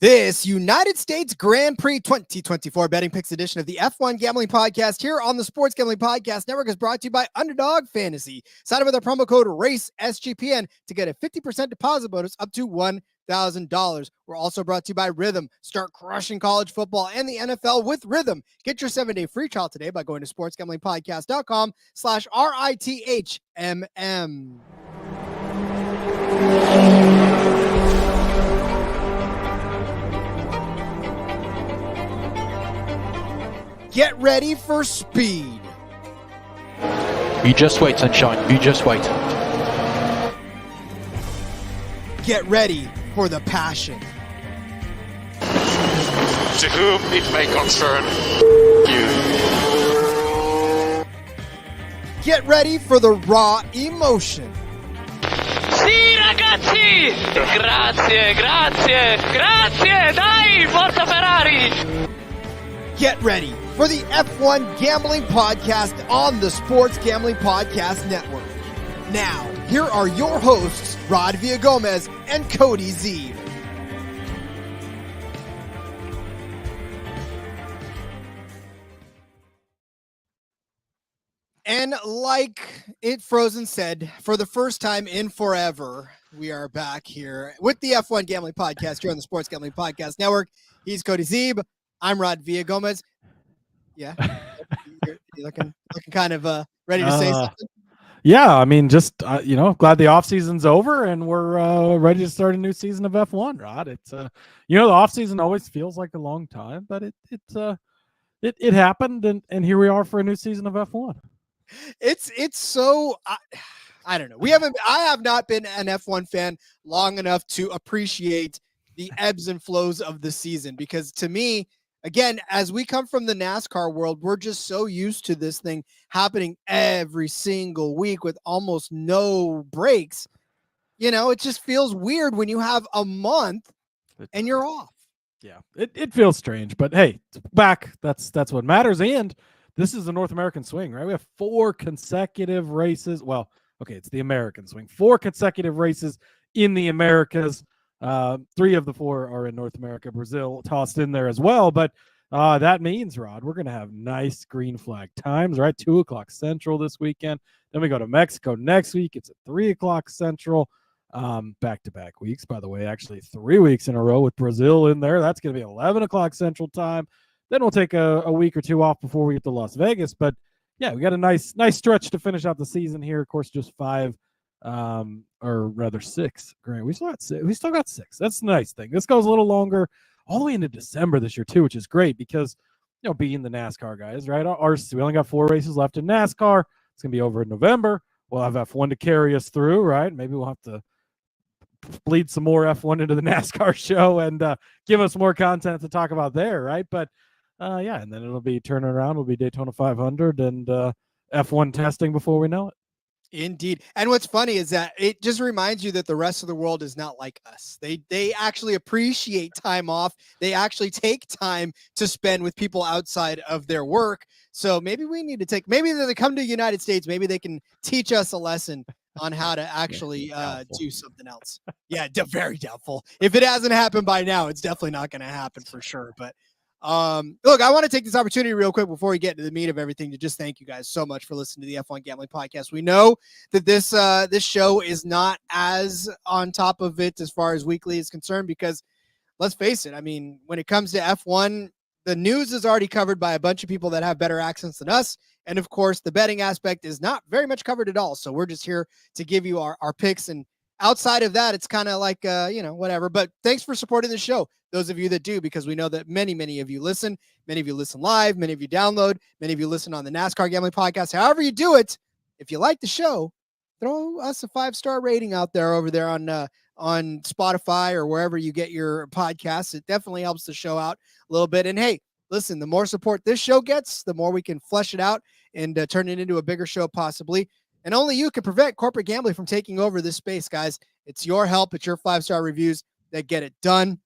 This United States Grand Prix 2024 betting picks edition of the F1 Gambling Podcast here on the Sports Gambling Podcast Network is brought to you by Underdog Fantasy. Sign up with our promo code RACESGPN to get a 50% deposit bonus up to $1,000. We're also brought to you by Rhythm. Start crushing college football and the NFL with Rhythm. Get your 7-day free trial today by going to sportsgamblingpodcast.com/RITHMM. Get ready for speed. You just wait, sunshine. You just wait. Get ready for the passion. To whom it may concern you. Get ready for the raw emotion. Sì, ragazzi! Grazie, grazie, grazie! Dai, forza Ferrari! Get ready for the F1 Gambling Podcast on the Sports Gambling Podcast Network. Now, here are your hosts, Rod Villagomez and Cody Zeeb. And like it Frozen said, for the first time in forever, we are back here with the F1 Gambling Podcast here on the Sports Gambling Podcast Network. He's Cody Zeeb. I'm Rod Villagomez. Yeah, you're looking kind of ready to say something. Yeah, I mean, just glad the off season's over and we're ready to start a new season of F1. Rod, it's the off season always feels like a long time, but it happened and here we are for a new season of F1. It's so I don't know. I have not been an F1 fan long enough to appreciate the ebbs and flows of the season, because to me, again, as we come from the NASCAR world, we're just so used to this thing happening every single week with almost no breaks. It just feels weird when you have a month and you're off. Yeah, it feels strange, but hey, back. That's what matters. And this is the North American swing, right? We have 4 consecutive races. Well, okay, it's the American swing. 4 consecutive races in the Americas. 3 of the 4 are in North America. Brazil tossed in there as well. But that means, Rod, we're going to have nice green flag times, right? 2 o'clock Central this weekend. Then we go to Mexico next week. It's at 3 o'clock Central. Back-to-back weeks, by the way, actually 3 weeks in a row with Brazil in there. That's going to be 11 o'clock Central time. Then we'll take a week or 2 off before we get to Las Vegas. But, yeah, we got a nice stretch to finish out the season here. Of course, just 5. Or rather 6. Great. We still got 6. That's the nice thing. This goes a little longer, all the way into December this year too, which is great because being the NASCAR guys, right? We only got 4 races left in NASCAR. It's gonna be over in November. We'll have F1 to carry us through, right? Maybe we'll have to bleed some more F1 into the NASCAR show and give us more content to talk about there, right? But yeah, and then it'll be turning around. It'll be Daytona 500 and F1 testing before we know it. Indeed. And what's funny is that it just reminds you that the rest of the world is not like us. They actually appreciate time off. They actually take time to spend with people outside of their work. So maybe we need to maybe they come to the United States, maybe they can teach us a lesson on how to actually do something else. Yeah, very doubtful. If it hasn't happened by now, it's definitely not going to happen for sure. But look, I want to take this opportunity real quick before we get to the meat of everything to just thank you guys so much for listening to the F1 Gambling Podcast. We know that this show is not as on top of it as far as weekly is concerned because let's face it, I mean, when it comes to F1, the news is already covered by a bunch of people that have better accents than us. And of course, the betting aspect is not very much covered at all. So we're just here to give you our picks. And outside of that, it's kind of like, whatever. But thanks for supporting the show. Those of you that do, because we know that many of you listen. Many of you listen live. Many of you download. Many of you listen on the NASCAR Gambling Podcast. However you do it, if you like the show, throw us a 5-star rating out there over there on Spotify or wherever you get your podcasts. It definitely helps the show out a little bit. And hey, listen, the more support this show gets, the more we can flesh it out and turn it into a bigger show possibly. And only you can prevent corporate gambling from taking over this space, guys. It's your help. It's your 5-star reviews that get it done.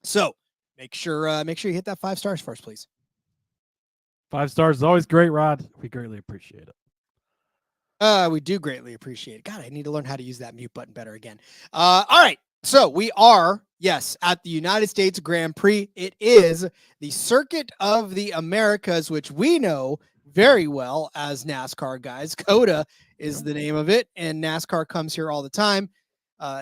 So make sure you hit that 5 stars first, please. 5 stars is always great, Rod. We greatly appreciate it. We do greatly appreciate it. God, I need to learn how to use that mute button better again. All right. So we are, yes, at the United States Grand Prix. It is the Circuit of the Americas, which we know very well as NASCAR guys. COTA is the name of it, and NASCAR comes here all the time.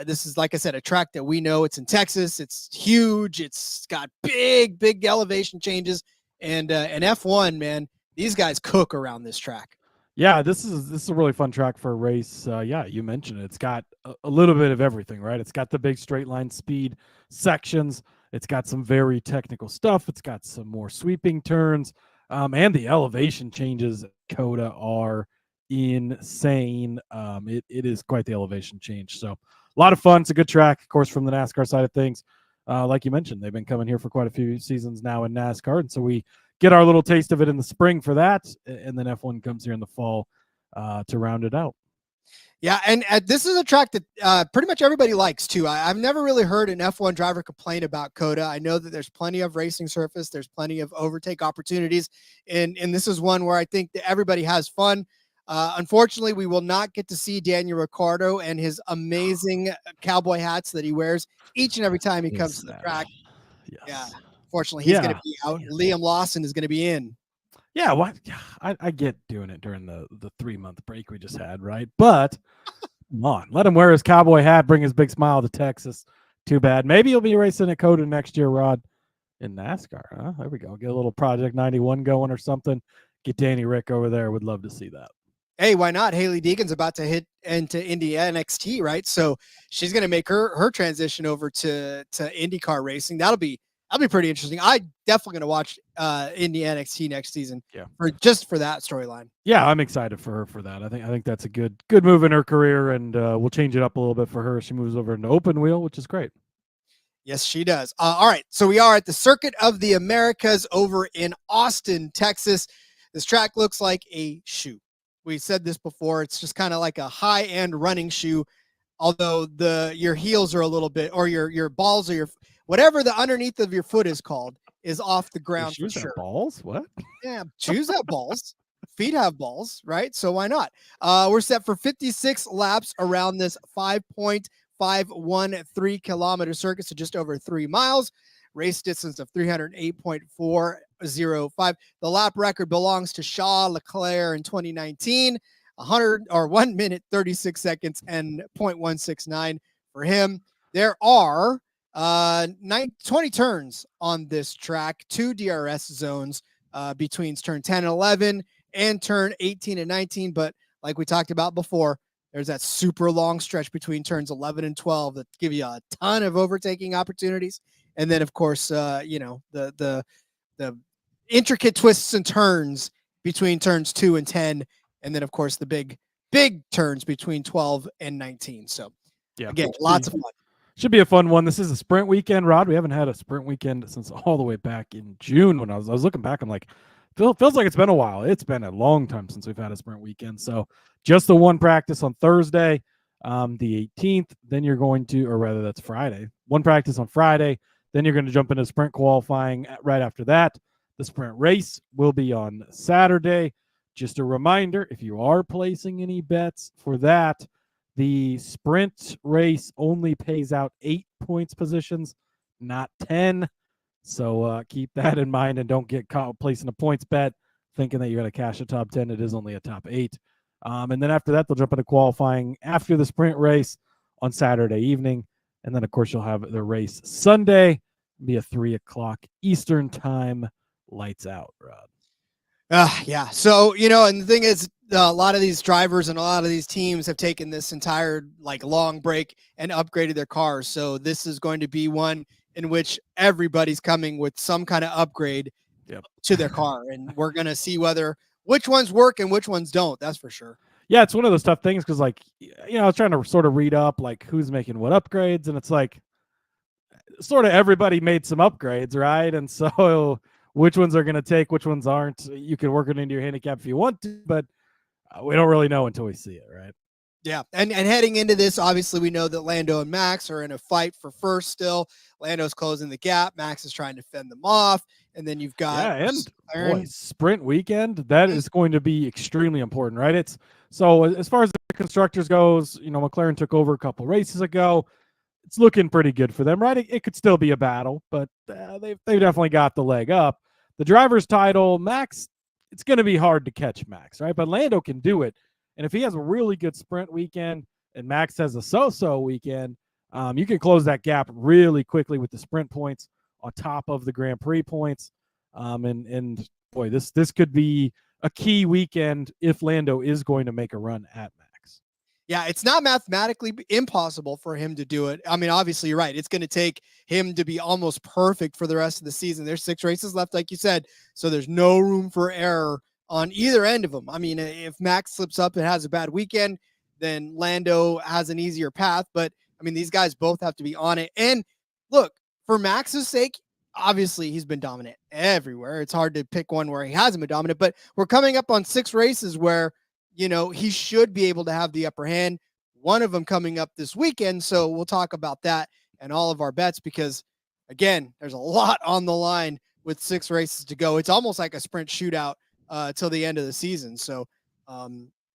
This is, like I said, a track that we know. It's in Texas. It's huge. It's got big elevation changes, and F1, man, these guys cook around this track. Yeah, this is a really fun track for a race. Yeah, you mentioned it. It's got a little bit of everything, right? It's got the big straight line speed sections. It's got some very technical stuff. It's got some more sweeping turns, and the elevation changes at COTA are insane. It is quite the elevation change. So a lot of fun. It's a good track, of course, from the NASCAR side of things. Like you mentioned, they've been coming here for quite a few seasons now in NASCAR, and so we get our little taste of it in the spring for that, and then F1 comes here in the fall to round it out. Yeah, and this is a track that pretty much everybody likes too. I've never really heard an F1 driver complain about COTA. I know that there's plenty of racing surface, there's plenty of overtake opportunities, and this is one where I think that everybody has fun. Unfortunately, we will not get to see Daniel Ricciardo and his amazing cowboy hats that he wears each and every time he comes to the track. Yes. Yeah. Fortunately, he's going to be out. Liam Lawson is going to be in. Yeah, what? I get doing it during the 3-month break we just had, right? But come on, let him wear his cowboy hat, bring his big smile to Texas. Too bad. Maybe he'll be racing at COTA next year, Rod, in NASCAR. Huh? There we go. Get a little Project 91 going or something. Get Danny Rick over there. Would love to see that. Hey, why not? Haley Deegan's about to hit into NXT, right? So she's going to make her transition over to IndyCar racing. That'll be pretty interesting. I definitely going to watch Indy NXT next season. Yeah, for that storyline. Yeah, I'm excited for her for that. I think that's a good move in her career, and we'll change it up a little bit for her. She moves over into open wheel, which is great. Yes, she does. All right, so we are at the Circuit of the Americas over in Austin, Texas. This track looks like a shoe. We said this before. It's just kind of like a high-end running shoe, although your heels are a little bit, or your balls, or your whatever the underneath of your foot is called, is off the ground for sure. Balls? What? Yeah, shoes have balls. Feet have balls, right? So why not? We're set for 56 laps around this 5.513 kilometer circuit, so just over 3 miles. Race distance of 308.405. The lap record belongs to Charles Leclerc in 2019, 1 minute 36 seconds and 0.169 for him. There are 20 turns on this track, 2 DRS zones between turn 10 and 11 and turn 18 and 19. But like we talked about before, there's that super long stretch between turns 11 and 12 that give you a ton of overtaking opportunities. And then, of course, the intricate twists and turns between turns 2 and 10. And then, of course, the big turns between 12 and 19. So, yeah, again, lots of fun. Should be a fun one. This is a sprint weekend, Rod. We haven't had a sprint weekend since all the way back in June. When I was looking back, I'm like, feels like it's been a while. It's been a long time since we've had a sprint weekend. So just the one practice on Thursday, the 18th. Then you're going to, or rather that's Friday. One practice on Friday. Then you're going to jump into sprint qualifying right after that. The sprint race will be on Saturday. Just a reminder, if you are placing any bets for that, the sprint race only pays out 8 points positions, not 10. So keep that in mind and don't get caught placing a points bet thinking that you're going to cash a top 10. It is only a top 8. And then after that, they'll jump into qualifying after the sprint race on Saturday evening. And then, of course, you'll have the race Sunday, be a 3 o'clock Eastern time, lights out, Rod. Yeah. So, and the thing is, a lot of these drivers and a lot of these teams have taken this entire long break and upgraded their cars. So this is going to be one in which everybody's coming with some kind of upgrade to their car. And we're going to see which ones work and which ones don't. That's for sure. Yeah, it's one of those tough things because, I was trying to sort of read up who's making what upgrades, and it's sort of everybody made some upgrades, right? And so which ones are going to take, which ones aren't. You can work it into your handicap if you want to, but we don't really know until we see it, right? Yeah, and heading into this, obviously we know that Lando and Max are in a fight for first still. Lando's closing the gap. Max is trying to fend them off. And then you've got sprint weekend. That is going to be extremely important, right? So as far as the constructors goes, McLaren took over a couple races ago. it's looking pretty good for them, right? It could still be a battle, but they've definitely got the leg up. The driver's title, Max, it's going to be hard to catch Max, right? But Lando can do it. And if he has a really good sprint weekend and Max has a so-so weekend, you can close that gap really quickly with the sprint points on top of the Grand Prix points. And boy, this could be a key weekend if Lando is going to make a run at Max. Yeah, it's not mathematically impossible for him to do it. I mean, obviously, you're right. It's going to take him to be almost perfect for the rest of the season. There's 6 races left, like you said, so there's no room for error on either end of them. I mean, if Max slips up and has a bad weekend, then Lando has an easier path. But, I mean, these guys both have to be on it. And, look, for Max's sake, obviously, he's been dominant everywhere. It's hard to pick one where he hasn't been dominant. But we're coming up on 6 races where – he should be able to have the upper hand. One of them coming up this weekend. So we'll talk about that and all of our bets because, again, there's a lot on the line with 6 races to go. It's almost like a sprint shootout till the end of the season. So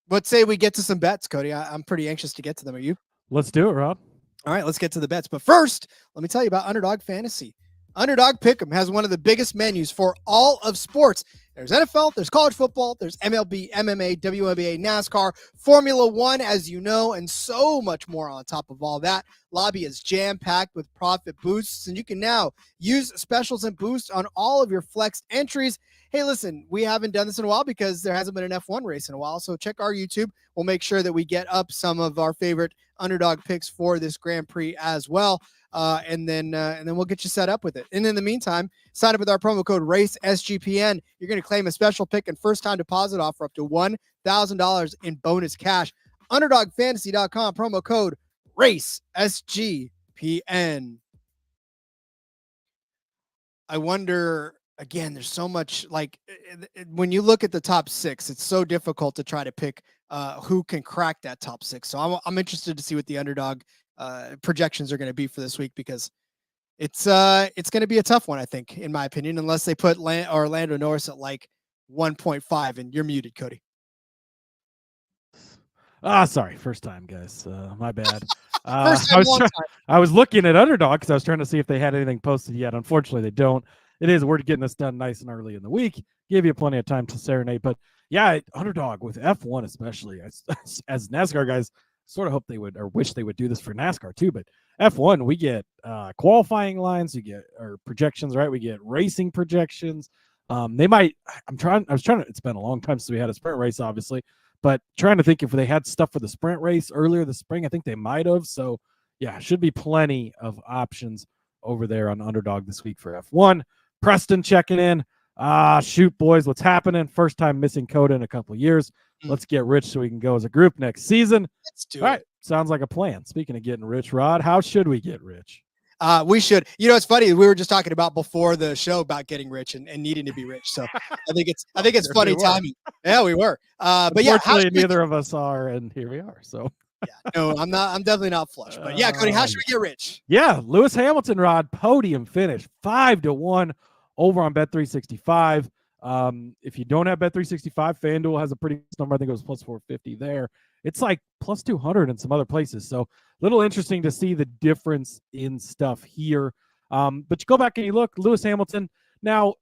let's say we get to some bets, Cody. I'm pretty anxious to get to them. Are you? Let's do it, Rob. All right, let's get to the bets. But first, let me tell you about Underdog Fantasy. Underdog Pick'em has one of the biggest menus for all of sports. There's NFL, there's college football, there's MLB, MMA, WNBA, NASCAR, Formula One, as you know, and so much more on top of all that. Lobby is jam-packed with profit boosts, and you can now use specials and boosts on all of your flexed entries. Hey, listen, we haven't done this in a while because there hasn't been an F1 race in a while, so check our YouTube. We'll make sure that we get up some of our favorite underdog picks for this Grand Prix as well. And then we'll get you set up with it. And in the meantime, sign up with our promo code RACESGPN. You're going to claim a special pick and first-time deposit offer up to $1,000 in bonus cash. UnderdogFantasy.com, promo code RACESGPN. I wonder, again, there's so much, like, when you look at the top 6, it's so difficult to try to pick who can crack that top 6. So I'm interested to see what the underdog projections are going to be for this week because it's going to be a tough one, I think, in my opinion, unless they put Lando Norris at like 1.5. And you're muted, Cody. Sorry, first time, guys. My bad. First time, I was looking at Underdog because I was trying to see if they had anything posted yet. Unfortunately, they don't. We're getting this done nice and early in the week. Give you plenty of time to serenade, but yeah, Underdog with F1 especially as NASCAR guys. Sort of hope they would or wish they would do this for NASCAR too, but F1 we get qualifying lines, we get our projections, right? We get racing projections. They might. It's been a long time since we had a sprint race, obviously, but trying to think if they had stuff for the sprint race earlier this spring. I think they might have. So yeah, should be plenty of options over there on Underdog this week for F1. Preston checking in. Shoot, boys, what's happening? First time missing Coda in a couple of years. Let's get rich so we can go as a group next season. Let's do All it. right. Sounds like a plan. Speaking of getting rich, Rod, how should we get rich? We should. It's funny. We were just talking about before the show about getting rich and needing to be rich. So I think it's funny timing. Yeah, we were. But yeah, neither of us are, and here we are. So yeah, no, I'm not. I'm definitely not flush. But yeah, Cody, how should we get rich? Yeah, Lewis Hamilton, Rod, podium finish 5-1 over on Bet365. If you don't have Bet365, FanDuel has a pretty good number. I think it was plus 450 there. It's like plus 200 in some other places. So a little interesting to see the difference in stuff here. But you go back and you look, Lewis Hamilton. Now,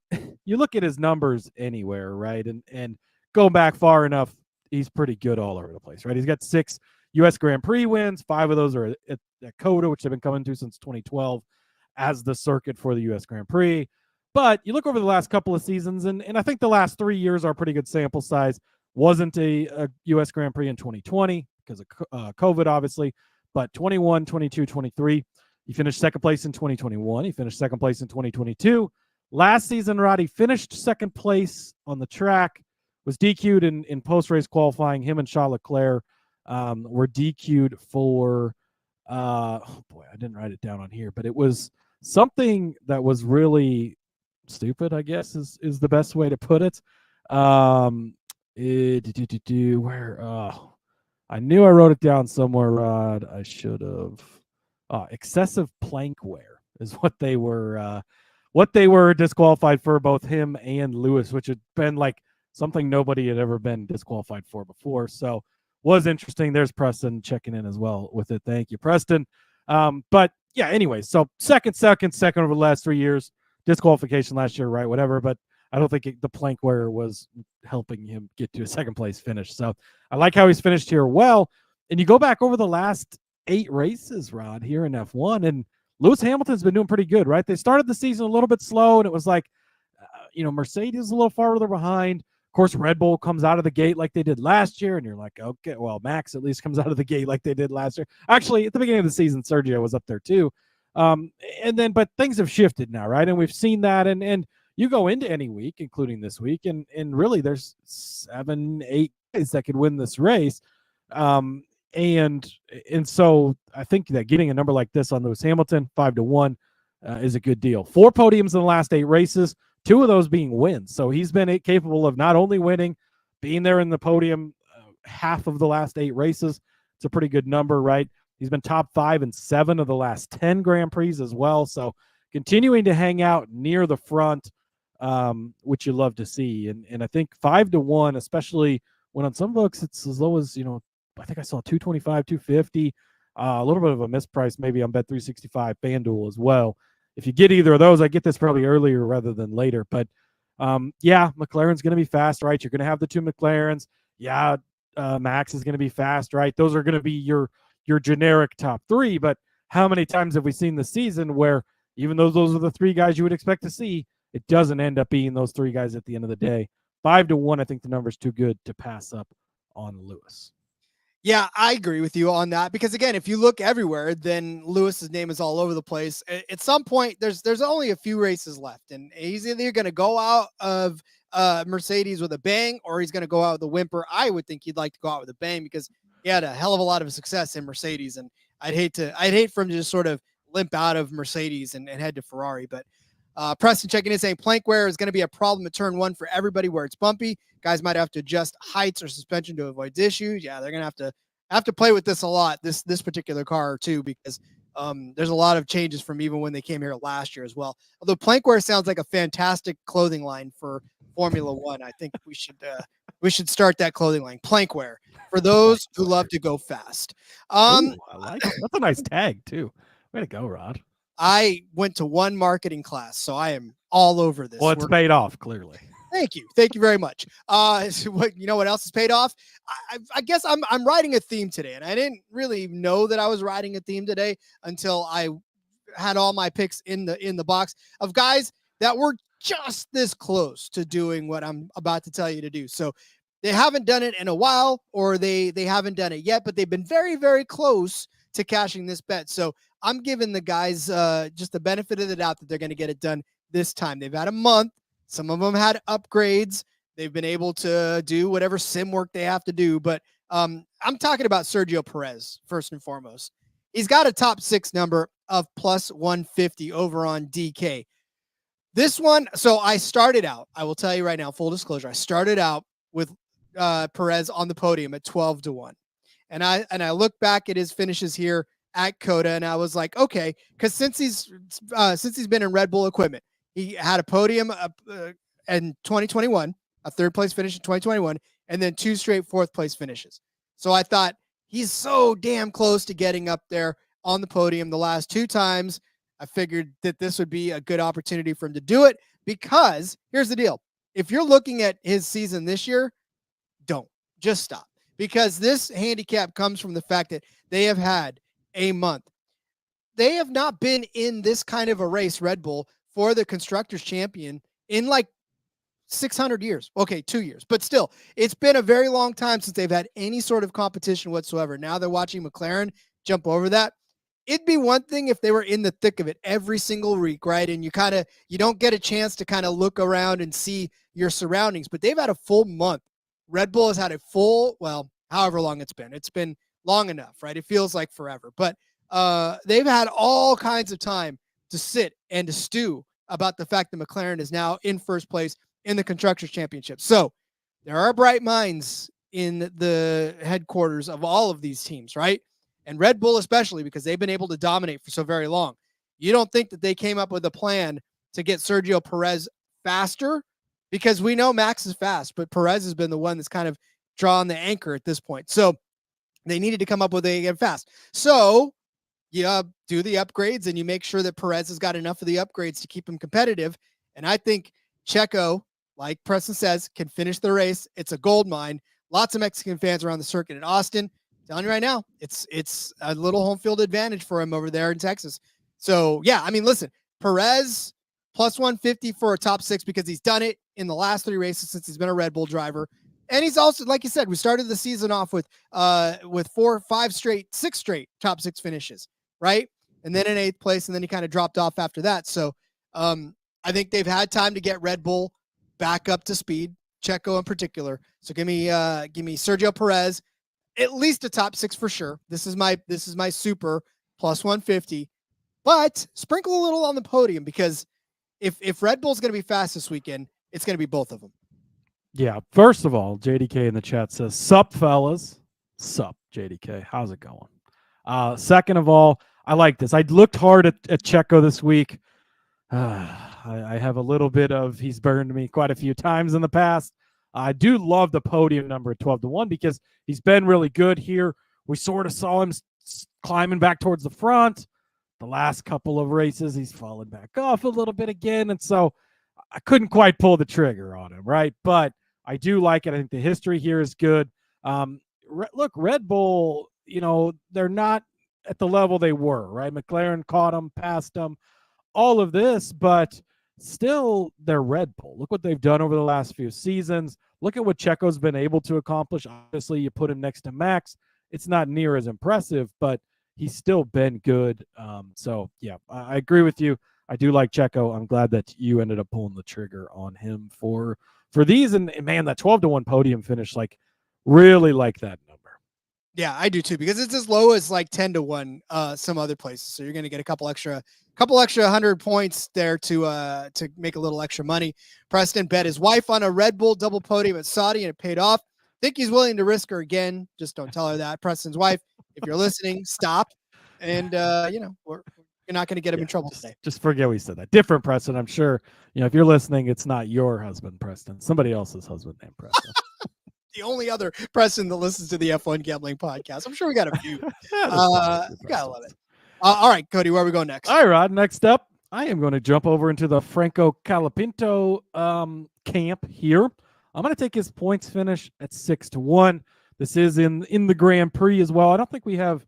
you look at his numbers anywhere, right? And go back far enough, he's pretty good all over the place, right? He's got 6 U.S. Grand Prix wins. 5 of those are at Coda, which they've been coming to since 2012 as the circuit for the U.S. Grand Prix. But you look over the last couple of seasons, and I think the last 3 years are a pretty good sample size. Wasn't a U.S. Grand Prix in 2020 because of COVID, obviously, but 21, 22, 23. He finished second place in 2021. He finished second place in 2022. Last season, Roddy finished second place on the track, was DQ'd in post-race qualifying. Him and Charles Leclerc were DQ'd for, I didn't write it down on here, but it was something that was really stupid, I guess, is the best way to put it. I knew I wrote it down somewhere, Rod. I should have. Excessive plank wear is what they were disqualified for, both him and Lewis, which had been like something nobody had ever been disqualified for before. So was interesting. There's Preston checking in as well with it. Thank you, Preston. But yeah, anyway, so second over the last 3 years. Disqualification last year, right? Whatever, but I don't think the plank wear was helping him get to a second place finish. So I like how he's finished here well. And you go back over the last 8 races, Rod, here in F1, and Lewis Hamilton's been doing pretty good, right? They started the season a little bit slow, and it was like, Mercedes a little farther behind. Of course, Red Bull comes out of the gate like they did last year, and you're like, okay, well, Max at least comes out of the gate like they did last year. Actually, at the beginning of the season, Sergio was up there too. But things have shifted now, right? And we've seen that, and you go into any week, including this week, and really there's 7, 8 guys that could win this race. And so I think that getting a number like this on Lewis Hamilton, 5-1, is a good deal. 4 podiums in the last 8 races, 2 of those being wins. So he's been capable of not only winning, being there in the podium half of the last 8 races. It's a pretty good number, right? He's been top 5 in 7 of the last 10 Grand Prix as well. So continuing to hang out near the front, which you love to see. And I think 5-1, especially when on some books it's as low as, I think I saw 225, 250, a little bit of a misprice maybe on Bet365 FanDuel as well. If you get either of those, I get this probably earlier rather than later. But McLaren's going to be fast, right? You're going to have the 2 McLarens. Yeah, Max is going to be fast, right? Those are going to be your generic top 3. But how many times have we seen this season where even though those are the 3 guys you would expect to see, it doesn't end up being those 3 guys at the end of the day? 5-1, I think the number's too good to pass up on Lewis. Yeah, I agree with you on that because again, if you look everywhere, then Lewis's name is all over the place. At some point, there's only a few races left, and he's either going to go out of Mercedes with a bang or he's going to go out with a whimper. I would think he'd like to go out with a bang because he had a hell of a lot of success in Mercedes, and I'd hate for him to just sort of limp out of Mercedes and head to Ferrari. But Preston checking in saying plank wear is going to be a problem at turn 1 for everybody where it's bumpy. Guys might have to adjust heights or suspension to avoid issues. Yeah, they're going to have to play with this a lot, this particular car too, because there's a lot of changes from even when they came here last year as well. Although plank wear sounds like a fantastic clothing line for Formula One. I think we should start that clothing line, plank wear, for those who love to go fast. Ooh, I like it. That's a nice tag too. Way to go, Rod. I went to 1 marketing class, so I am all over this. Well, it's paid off, clearly. Thank you very much. So what else is paid off? I guess I'm writing a theme today, and I didn't really know that I was writing a theme today until I had all my picks in the box of guys that were just this close to doing what I'm about to tell you to do. So they haven't done it in a while, or they haven't done it yet, but they've been very, very close to cashing this bet. So I'm giving the guys just the benefit of the doubt that they're going to get it done this time. They've had a month. Some of them had upgrades. They've been able to do whatever sim work they have to do. But I'm talking about Sergio Perez, first and foremost. He's got a top 6 number of plus 150 over on DK. This one, so I started out, I will tell you right now, full disclosure, I started out with Perez on the podium at 12-1. And I look back at his finishes here at Coda, and I was like, okay, because since he's been in Red Bull equipment, he had a podium in 2021, a 3rd place finish in 2021, and then 2 straight 4th place finishes. So I thought he's so damn close to getting up there on the podium the last 2 times. I figured that this would be a good opportunity for him to do it because here's the deal. If you're looking at his season this year, just stop, because this handicap comes from the fact that they have had a month. They have not been in this kind of a race, Red Bull, for the Constructors Champion in like 600 years. Okay, 2 years. But still, it's been a very long time since they've had any sort of competition whatsoever. Now they're watching McLaren jump over that. It'd be one thing if they were in the thick of it every single week, right? And you don't get a chance to kind of look around and see your surroundings. But they've had a full month. Red Bull has had a full, well, however long it's been. It's been long enough, right? It feels like forever. But they've had all kinds of time to sit and to stew about the fact that McLaren is now in first place in the Constructors' Championship. So there are bright minds in the headquarters of all of these teams, right? And Red Bull especially, because they've been able to dominate for so very long. You don't think that they came up with a plan to get Sergio Perez faster? Because we know Max is fast, but Perez has been the one that's kind of drawn the anchor at this point. So they needed to come up with a get fast. So you do the upgrades and you make sure that Perez has got enough of the upgrades to keep him competitive. And I think Checo, like Preston says, can finish the race. It's a gold mine. Lots of Mexican fans around the circuit in Austin. I'm telling you right now, it's a little home field advantage for him over there in Texas. So yeah, I mean, listen, Perez plus 150 for a top 6 because he's done it in the last 3 races since he's been a Red Bull driver. And he's also, like you said, we started the season off with 4, 5 straight, 6 straight top 6 finishes, right? And then in 8th place, and then he kind of dropped off after that. So I think they've had time to get Red Bull back up to speed, Checo in particular. So give me Sergio Perez, at least a top 6 for sure. This is my super plus 150, but sprinkle a little on the podium because if Red Bull's going to be fast this weekend, it's going to be both of them. Yeah. First of all, JDK in the chat says, "Sup, fellas." Sup, JDK. How's it going? Second of all, I like this. I looked hard at Checo this week. I have a little bit of, he's burned me quite a few times in the past. I do love the podium number at 12-1 because he's been really good here. We sort of saw him climbing back towards the front. The last couple of races, he's fallen back off a little bit again. And so I couldn't quite pull the trigger on him, right? But I do like it. I think the history here is good. Look, Red Bull, they're not at the level they were, right? McLaren caught them, passed them, all of this, but still they're Red Bull. Look what they've done over the last few seasons. Look at what Checo's been able to accomplish. Obviously, you put him next to Max. It's not near as impressive, but he's still been good. So, yeah, I agree with you. I do like Checo. I'm glad that you ended up pulling the trigger on him for these. And man, that 12-1 podium finish, like, really like that number. Yeah, I do too, because it's as low as like 10-1 some other places. So you're going to get a couple extra 100 points there to make a little extra money. Preston bet his wife on a Red Bull double podium at Saudi, and it paid off. Think he's willing to risk her again. Just don't tell her that. Preston's wife, if you're listening, stop. And you're not going to get him in trouble today. Just forget we said that. Different Preston. I'm sure, if you're listening, it's not your husband, Preston. Somebody else's husband named Preston. The only other Preston that listens to the F1 Gambling Podcast. I'm sure we got a few. Gotta love it. All right, Cody, where are we going next? All right, Rod. Next up, I am going to jump over into the Franco Colapinto camp here. I'm going to take his points finish at 6-1. This is in the Grand Prix as well. I don't think we have.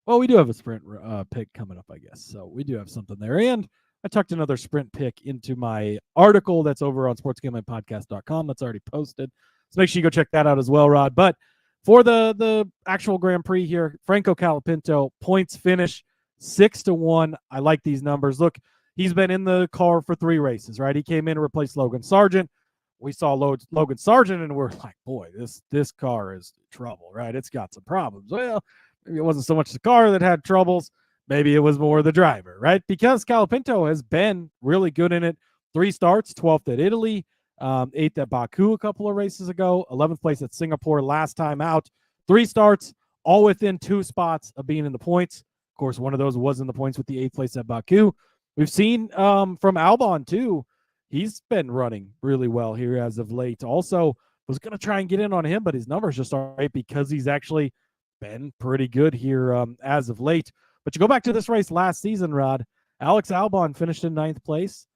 Well, we do have a sprint pick coming up, I guess. So we do have something there. And I tucked another sprint pick into my article that's over on sportsgamblingpodcast.com. That's already posted. So make sure you go check that out as well, Rod. But for the actual Grand Prix here, Franco Colapinto, points finish 6-1. I like these numbers. Look, he's been in the car for 3 races, right? He came in to replace Logan Sargent. We saw Logan Sargent, and we're like, boy, this car is trouble, right? It's got some problems. Well, maybe it wasn't so much the car that had troubles. Maybe it was more the driver, right? Because Colapinto has been really good in it. 3 starts, 12th at Italy, 8th at Baku a couple of races ago, 11th place at Singapore last time out. 3 starts, all within 2 spots of being in the points. Of course, one of those was in the points with the 8th place at Baku. We've seen from Albon, too. He's been running really well here as of late. Also, was going to try and get in on him, but his numbers just aren't right because he's actually been pretty good here as of late. But you go back to this race last season, Rod. Alex Albon finished in 9th place.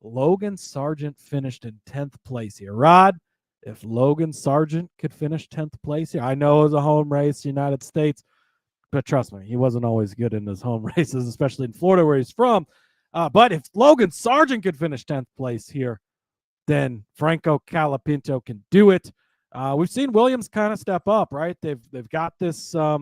Logan Sargent finished in 10th place here. Rod, if Logan Sargent could finish 10th place here, I know it was a home race, United States, but trust me, he wasn't always good in his home races, especially in Florida where he's from. But if Logan Sargent could finish 10th place here, then Franco Colapinto can do it. We've seen Williams kind of step up, right? They've got this. I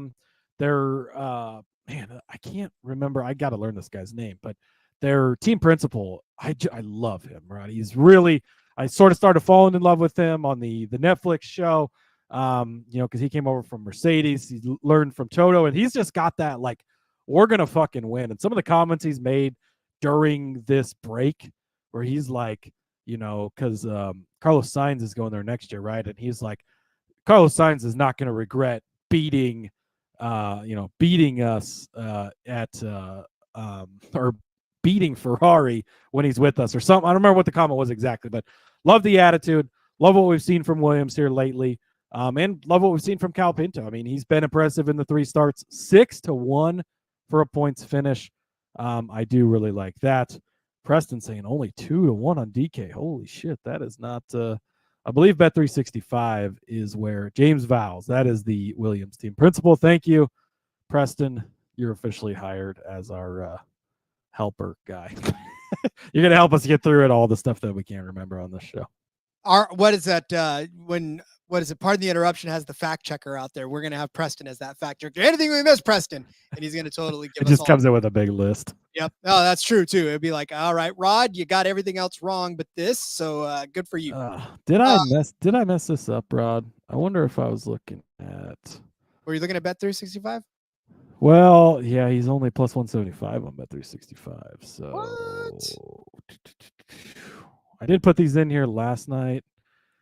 can't remember. I got to learn this guy's name, but their team principal, I love him, right? He's really. I sort of started falling in love with him on the Netflix show, because he came over from Mercedes. He learned from Toto, and he's just got that like, we're gonna fucking win. And some of the comments he's made during this break, where he's like, because Carlos Sainz is going there next year, right? And he's like, Carlos Sainz is not going to regret beating us or beating Ferrari when he's with us or something. I don't remember what the comment was exactly, but love the attitude. Love what we've seen from Williams here lately. And love what we've seen from Colapinto. I mean, he's been impressive in the 3 starts. 6-1 for a points finish. I do really like that. Preston saying only 2-1 on DK. Holy shit, that is not. I believe Bet365 is where James Vowles, that is the Williams team principal. Thank you, Preston. You're officially hired as our helper guy. You're gonna help us get through it, all the stuff that we can't remember on this show. What is that? What is it? Pardon the interruption. Has the fact checker out there? We're gonna have Preston as that fact checker. Anything we missed, Preston, and he's gonna totally give It us. just all. comes in with a big list. Yep. Oh, that's true too. It'd be like, all right, Rod, you got everything else wrong, but this. So good for you. Did I mess this up, Rod? I wonder if I was looking at. Were you looking at Bet365? Well, yeah, he's only plus 175 on Bet365. So What? I did put these in here last night.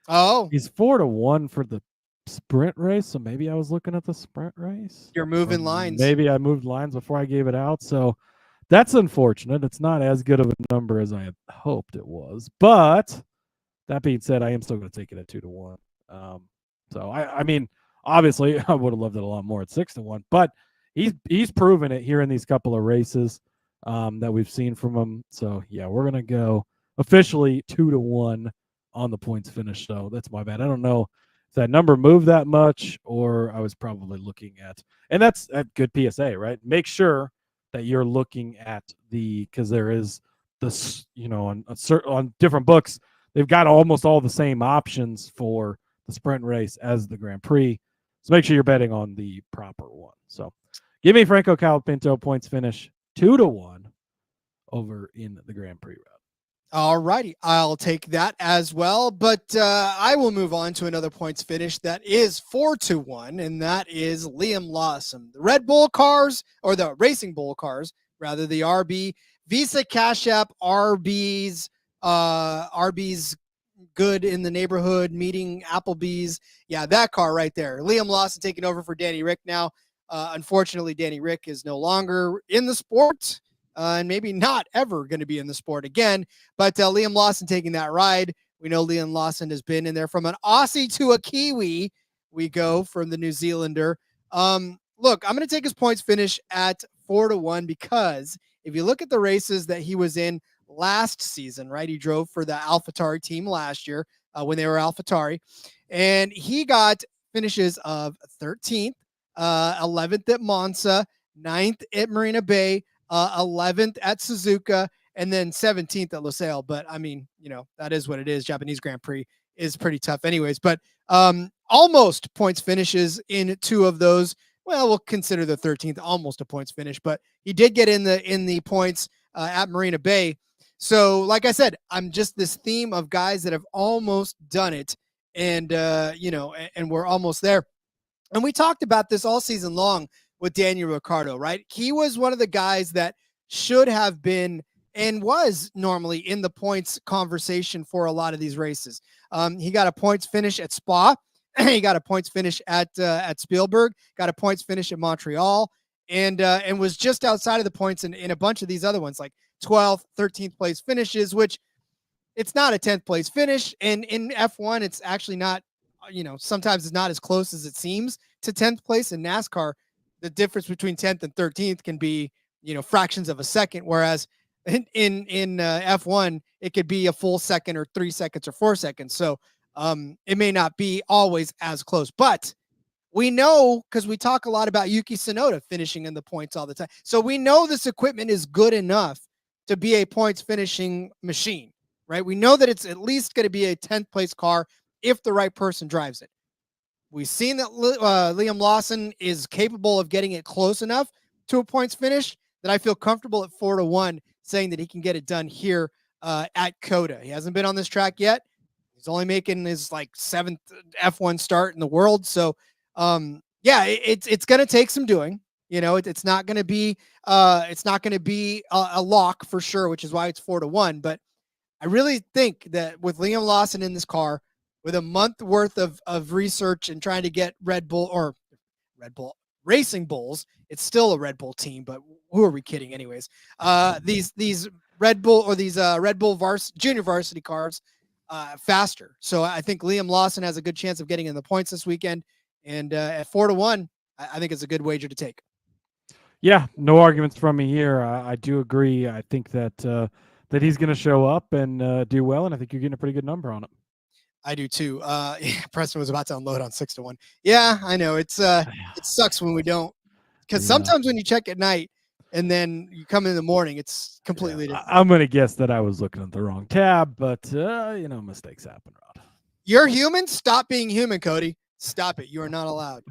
Oh, He's 4-1 for the sprint race, so maybe I was looking at the sprint race. you're moving lines. Maybe I moved lines before I gave it out, so that's unfortunate. It's not as good of a number as I had hoped it was, but that being said, I am still going to take it at 2-1. So I mean, obviously, I would have loved it a lot more at 6-1, but he's proven it here in these couple of races that we've seen from him. So yeah, we're gonna go officially 2-1 on the points finish. So that's my bad. I don't know if that number moved that much, or I was probably looking at, and that's a good PSA, right? Make sure that you're looking at because there is this, on different books, they've got almost all the same options for the sprint race as the Grand Prix. So make sure you're betting on the proper one. So give me Franco Colapinto points finish 2-1 over in the Grand Prix route. All righty, I'll take that as well. But I will move on to another points finish that is 4-1, and that is Liam Lawson. The Red Bull cars, or the Racing Bull cars, rather, the RB Visa Cash App RB's good in the neighborhood meeting Applebee's. Yeah, that car right there. Liam Lawson taking over for Danny Rick now. Unfortunately, Danny Rick is no longer in the sport. And maybe not ever going to be in the sport again. But Liam Lawson taking that ride. We know Liam Lawson has been in there from an Aussie to a Kiwi. We go from the New Zealander. Look, I'm going to take his points finish at 4-1 because if you look at the races that he was in last season, right? He drove for the AlphaTauri team last year when they were AlphaTauri. And he got finishes of 13th, 11th at Monza, 9th at Marina Bay, 11th at Suzuka, and then 17th at Losail. But I mean, that is what it is. Japanese Grand Prix is pretty tough anyways, but almost points finishes in two of those. Well, we'll consider the 13th almost a points finish, but he did get in the points at Marina Bay. So like I said, I'm just this theme of guys that have almost done it, and and we're almost there. And we talked about this all season long with Daniel Ricciardo, right? He was one of the guys that should have been and was normally in the points conversation for a lot of these races. He got a points finish at Spa. He got a points finish at Spielberg, got a points finish at Montreal, and was just outside of the points in a bunch of these other ones, like 12th, 13th place finishes, which it's not a 10th place finish. And in F1, it's actually not, sometimes it's not as close as it seems to 10th place. In NASCAR, the difference between 10th and 13th can be, fractions of a second. Whereas in F1, it could be a full second or 3 seconds or 4 seconds. So it may not be always as close, but we know, because we talk a lot about Yuki Tsunoda finishing in the points all the time. So we know this equipment is good enough to be a points finishing machine, right? We know that it's at least going to be a 10th place car if the right person drives it. We've seen that Liam Lawson is capable of getting it close enough to a points finish that I feel comfortable at 4-1 saying that he can get it done here at COTA. He hasn't been on this track yet. He's only making his 7th F1 start in the world. So it's going to take some doing. It's not going to be a lock for sure, which is why it's 4-1. But I really think that with Liam Lawson in this car, with a month worth of research and trying to get Red Bull Racing Bulls, it's still a Red Bull team, but who are we kidding anyways? These Red Bull or these Red Bull junior varsity cars faster. So I think Liam Lawson has a good chance of getting in the points this weekend. And at 4-1, I think it's a good wager to take. Yeah, no arguments from me here. I do agree. I think that that he's going to show up and do well, and I think you're getting a pretty good number on it. I do too. Preston was about to unload on 6-1. Yeah, I know. It sucks when we don't, because sometimes when you check at night and then you come in the morning, it's completely different. I'm going to guess that I was looking at the wrong tab, but mistakes happen, Rod. You're human. Stop being human, Cody. Stop it. You are not allowed.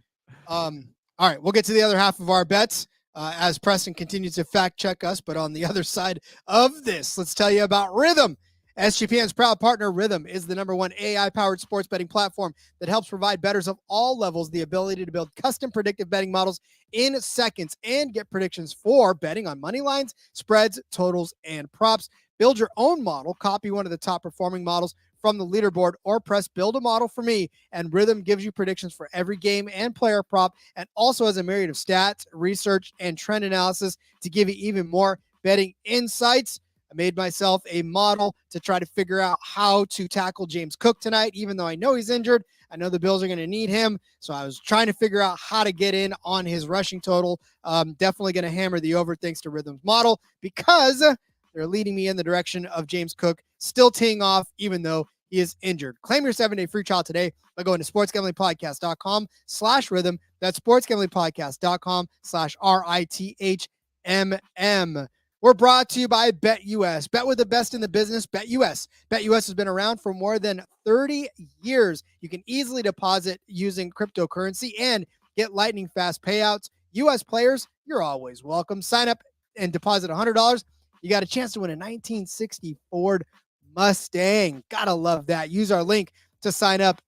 All right, we'll get to the other half of our bets as Preston continues to fact check us. But on the other side of this, let's tell you about Rhythm. SGPN's proud partner, Rhythm, is the #1 AI-powered sports betting platform that helps provide bettors of all levels the ability to build custom predictive betting models in seconds and get predictions for betting on money lines, spreads, totals, and props. Build your own model, copy one of the top-performing models from the leaderboard, or press Build a Model for Me, and Rhythm gives you predictions for every game and player prop, and also has a myriad of stats, research, and trend analysis to give you even more betting insights. I made myself a model to try to figure out how to tackle James Cook tonight, even though I know he's injured. I know the Bills are going to need him, so I was trying to figure out how to get in on his rushing total. Definitely going to hammer the over thanks to Rhythm's model, because they're leading me in the direction of James Cook still teeing off, even though he is injured. Claim your 7-day free trial today by going to sportsgamblingpodcast.com/rhythm. That's sportsgamblingpodcast.com/RITHMM. We're brought to you by BetUS. Bet with the best in the business, BetUS. BetUS has been around for more than 30 years. You can easily deposit using cryptocurrency and get lightning fast payouts. US players, you're always welcome. Sign up and deposit $100. You got a chance to win a 1960 Ford Mustang. Gotta love that. Use our link to sign up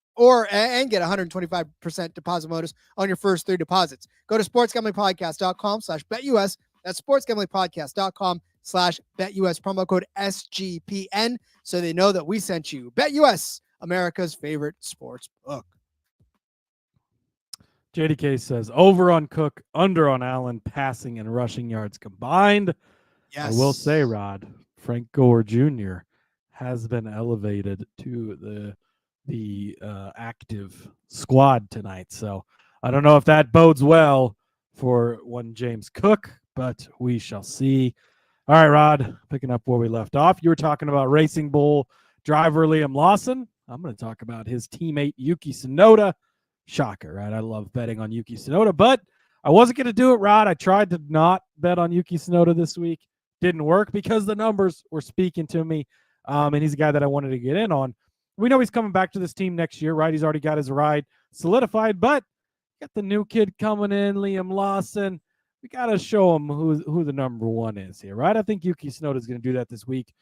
and get 125% deposit bonus on your first 3 deposits. Go to sportsgamblingpodcast.com/BetUS. That's sportsgamblingpodcast.com/BetUS, promo code SGPN, so they know that we sent you. BetUS, America's favorite sports book. JDK says over on Cook, under on Allen, passing and rushing yards combined. Yes. I will say, Rod, Frank Gore Jr. has been elevated to the active squad tonight. So I don't know if that bodes well for one James Cook, but we shall see. All right, Rod, picking up where we left off. You were talking about Racing Bull driver Liam Lawson. I'm going to talk about his teammate Yuki Tsunoda. Shocker, right? I love betting on Yuki Tsunoda, but I wasn't going to do it, Rod. I tried to not bet on Yuki Tsunoda this week. Didn't work because the numbers were speaking to me, and he's a guy that I wanted to get in on. We know he's coming back to this team next year, right? He's already got his ride solidified, but got the new kid coming in, Liam Lawson. We got to show him who the #1 is here, right? I think Yuki Tsunoda is going to do that this week.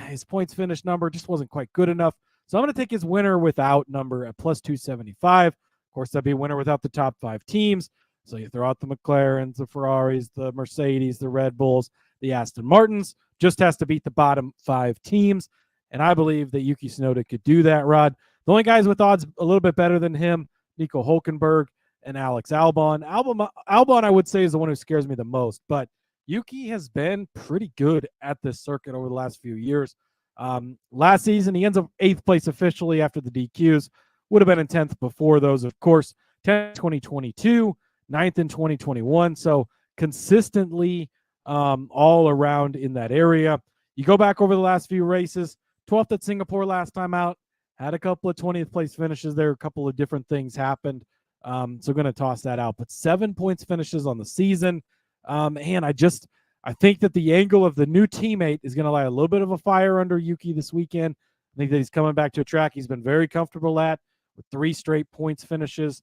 His points finish number just wasn't quite good enough. So I'm going to take his winner without number at +275. Of course, that'd be a winner without the top 5 teams. So you throw out the McLarens, the Ferraris, the Mercedes, the Red Bulls, the Aston Martins. Just has to beat the bottom 5 teams. And I believe that Yuki Tsunoda could do that, Rod. The only guys with odds a little bit better than him, Nico Hulkenberg and Alex Albon. Albon, I would say, is the one who scares me the most. But Yuki has been pretty good at this circuit over the last few years. Last season, he ends up 8th place officially after the DQs. Would have been in 10th before those, of course. 10th in 2022, 9th in 2021. So consistently all around in that area. You go back over the last few races, 12th at Singapore last time out, had a couple of 20th place finishes there. A couple of different things happened. So going to toss that out. But 7 points finishes on the season. And I think that the angle of the new teammate is going to light a little bit of a fire under Yuki this weekend. I think that he's coming back to a track he's been very comfortable at with 3 straight points finishes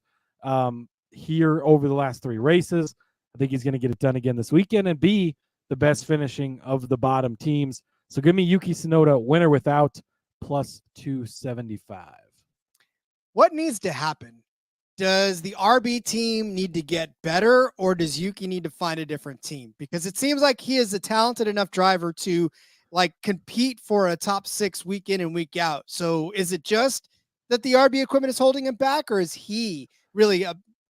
here over the last 3 races. I think he's going to get it done again this weekend and be the best finishing of the bottom teams. So give me Yuki Tsunoda, winner without, +275. What needs to happen? Does the RB team need to get better, or does Yuki need to find a different team? Because it seems like he is a talented enough driver to compete for a top 6 week in and week out. So is it just that the RB equipment is holding him back, or is he really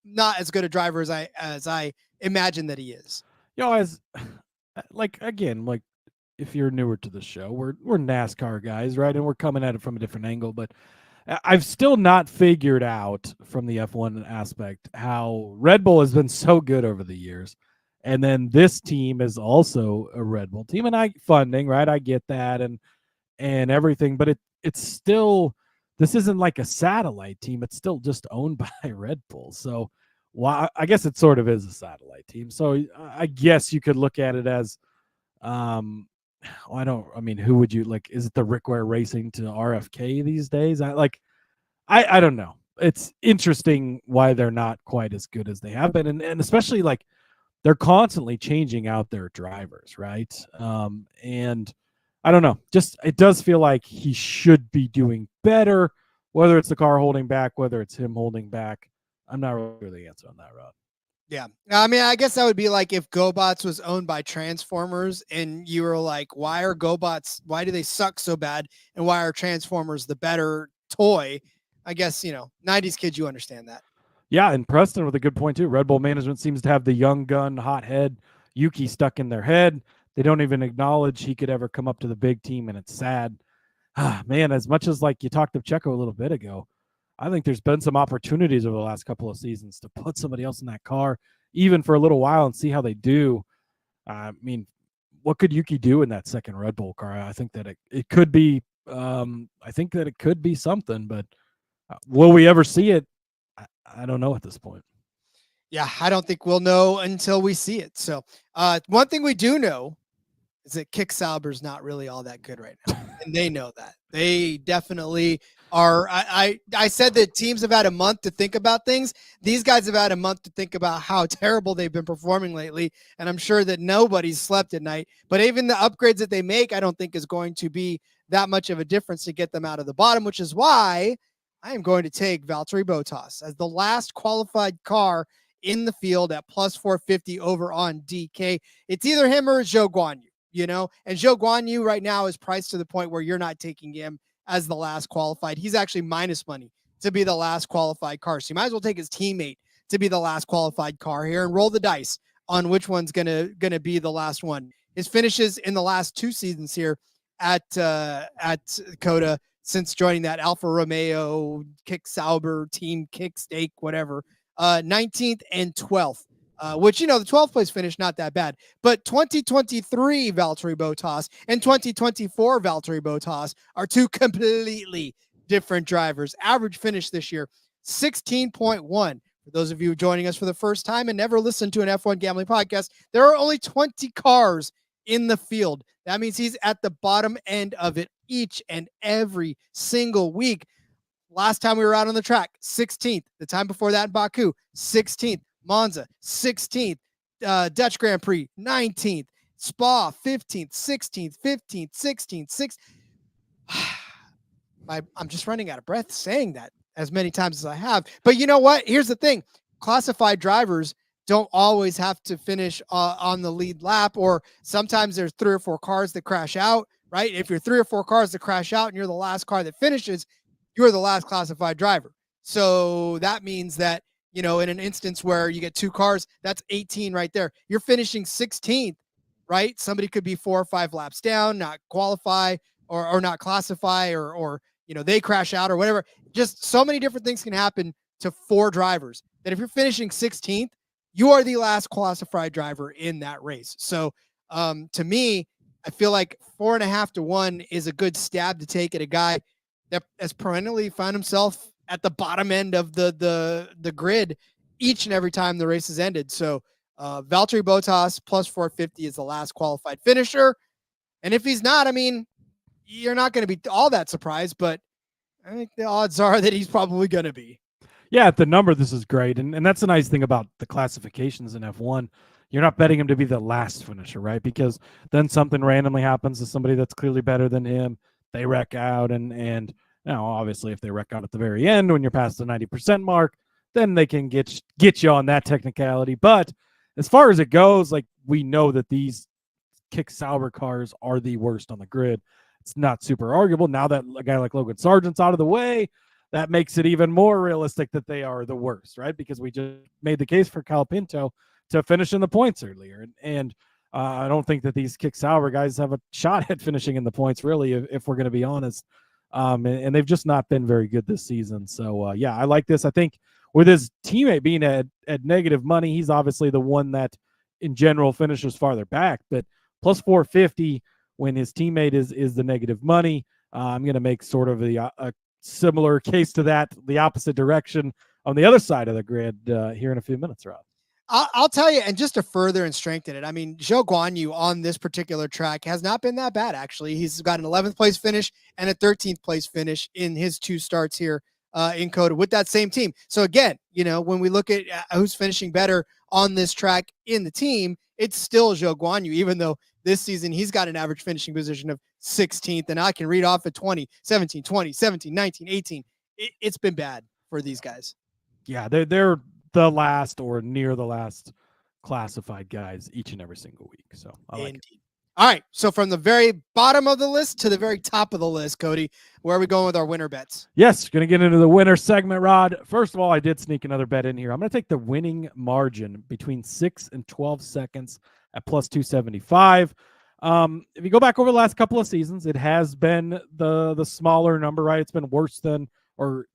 not as good a driver as I imagine that he is? If you're newer to the show, we're NASCAR guys, right? And we're coming at it from a different angle, but I've still not figured out from the F1 aspect how Red Bull has been so good over the years And then this team is also a Red Bull team, and funding, right? I get that and everything, but it's still, this isn't like a satellite team. It's still just owned by Red Bull. So I guess it sort of is a satellite team. So I guess you could look at it as, who would you like? Is it the Rick Ware Racing to RFK these days? I don't know. It's interesting why they're not quite as good as they have been. And especially like they're constantly changing out their drivers, right? And I don't know. Just it does feel like he should be doing better, whether it's the car holding back, whether it's him holding back. I'm not really sure the answer on that, Rod. Yeah. I mean, I guess that would be like if GoBots was owned by Transformers and you were like, why do they suck so bad? And why are Transformers the better toy? I guess, 90s kids, you understand that. Yeah, and Preston with a good point too. Red Bull management seems to have the young gun, hot head, Yuki stuck in their head. They don't even acknowledge he could ever come up to the big team, and it's sad. Man, as much as like you talked to Checo a little bit ago, I think there's been some opportunities over the last couple of seasons to put somebody else in that car, even for a little while, and see how they do. I mean, what could Yuki do in that second Red Bull car? I think that it could be. I think that it could be something, but will we ever see it? I don't know at this point. Yeah, I don't think we'll know until we see it. So one thing we do know is that Kick Sauber's not really all that good right now. And they know that. They definitely are. I said that teams have had a month to think about things. These guys have had a month to think about how terrible they've been performing lately. And I'm sure that nobody's slept at night. But even the upgrades that they make, I don't think is going to be that much of a difference to get them out of the bottom, which is why I am going to take Valtteri Bottas as the last qualified car in the field at plus 450 over on DK. It's either him or Zhou Guanyu, and Zhou Guanyu right now is priced to the point where you're not taking him as the last qualified. He's actually minus money to be the last qualified car. So you might as well take his teammate to be the last qualified car here and roll the dice on which one's gonna be the last one. His finishes in the last 2 seasons here at Coda since joining that Alfa Romeo Kick Sauber team, Kick Stake, whatever, 19th and 12th, which, the 12th place finish, not that bad. But 2023 Valtteri Bottas and 2024 Valtteri Bottas are 2 completely different drivers. Average finish this year, 16.1. For those of you joining us for the first time and never listened to an F1 gambling podcast, there are only 20 cars in the field. That means he's at the bottom end of it each and every single week. Last time we were out on the track, 16th. The time before that in Baku, 16th. Monza, 16th. Dutch Grand Prix, 19th. Spa, 15th, 16th, 15th, 16th, 16th. I'm just running out of breath saying that as many times as I have. But you know what? Here's the thing. Classified drivers don't always have to finish on the lead lap, or sometimes there's 3 or 4 cars that crash out, right? If you're 3 or 4 cars that crash out and you're the last car that finishes, you're the last classified driver. So that means that, in an instance where you get 2 cars, that's 18 right there. You're finishing 16th, right? Somebody could be 4 or 5 laps down, not qualify or not classify, or they crash out or whatever. Just so many different things can happen to 4 drivers that if you're finishing 16th, you are the last classified driver in that race. So to me, I feel like 4.5 to 1 is a good stab to take at a guy that has perennially found himself at the bottom end of the grid each and every time the race has ended. So Valtteri Bottas plus 450 is the last qualified finisher. And if he's not, you're not going to be all that surprised, but I think the odds are that he's probably going to be. Yeah, at the number, this is great. And that's the nice thing about the classifications in F1. You're not betting him to be the last finisher, right? Because then something randomly happens to somebody that's clearly better than him. They wreck out. And obviously, if they wreck out at the very end when you're past the 90% mark, then they can get you on that technicality. But as far as it goes, like, we know that these Kick Sauber cars are the worst on the grid. It's not super arguable. Now that a guy like Logan Sargent's out of the way, that makes it even more realistic that they are the worst, right? Because we just made the case for Kyle Pinto to finish in the points earlier. And I don't think that these Kick Sauber guys have a shot at finishing in the points, really, if we're going to be honest. And they've just not been very good this season. So, I like this. I think with his teammate being at negative money, he's obviously the one that in general finishes farther back, but plus 450 when his teammate is the negative money. I'm going to make sort of a similar case to that, the opposite direction on the other side of the grid here in a few minutes, Rob. I'll tell you, and just to further and strengthen it, I mean, Zhou Guanyu on this particular track has not been that bad, actually. He's got an 11th place finish and a 13th place finish in his 2 starts here in COTA with that same team. So again, when we look at who's finishing better on this track in the team, it's still Zhou Guanyu, even though this season he's got an average finishing position of 16th, and I can read off at 20, 17, 20, 17, 19, 18. It's been bad for these guys. Yeah, they're the last or near the last classified guys each and every single week. So I like it. All right. So from the very bottom of the list to the very top of the list, Cody, where are we going with our winner bets? Yes, going to get into the winner segment, Rod. First of all, I did sneak another bet in here. I'm going to take the winning margin between 6 and 12 seconds at plus 275. If you go back over the last couple of seasons, it has been the smaller number, right? It's been worse than or